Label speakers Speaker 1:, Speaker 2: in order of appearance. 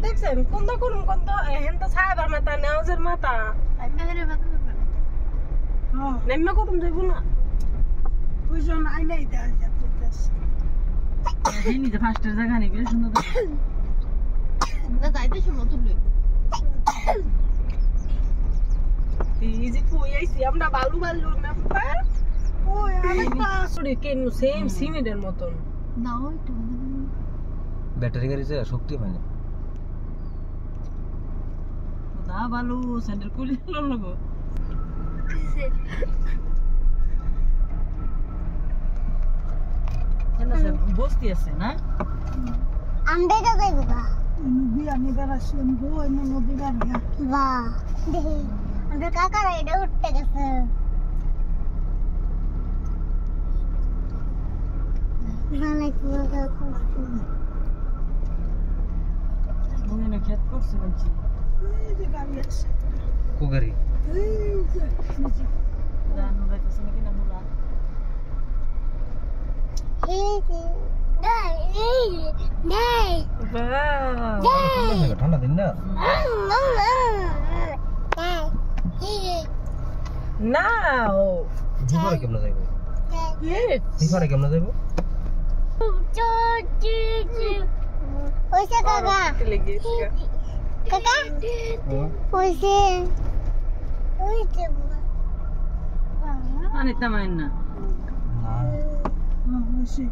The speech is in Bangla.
Speaker 1: দেখছেন কোন তো সাহেবের মাথা নেওয়াজের মাথা নেমে করুন যাইব না বুঝুন আইনাই দেওয়া যাচ্ছে ফার্স্টের জায়গা নেই বেশ সুন্দর যাইতে সময় তুলবে এই যে কই আইছি আমরা বালু বালু না ওই আরেকটা সরি কেন সেম সিমেন্টের মতন না ওই তো
Speaker 2: ব্যাটারি গাড়িতে শক্তি হয় না
Speaker 1: দা বালু স্যান্ডেল কুলি লগো বস্তি আছে না
Speaker 3: আমরা তো যাইবো গা
Speaker 1: নদী আমি বেড়াচ্ছি গো এমন নদী বেড়া
Speaker 3: বাহ দেখি আমরা কাকারা এটা উঠতে গেছে
Speaker 1: ওখানে খেত করছে বলছি এই যে গাড়ি আছে
Speaker 2: কো গাড়ি
Speaker 1: এই যে নিচে জানো রাইতেছ নাকি না মুলা
Speaker 3: এই যে নাই
Speaker 2: ঠান্ডা দিন না
Speaker 1: নাও
Speaker 2: ভিতরে কেমন যাইব ভিতরে কেমন যাইব
Speaker 3: ওইসে কাকা কাকা ওইসে ওইসে
Speaker 1: আনি তামাইন না
Speaker 2: না
Speaker 1: ওইসে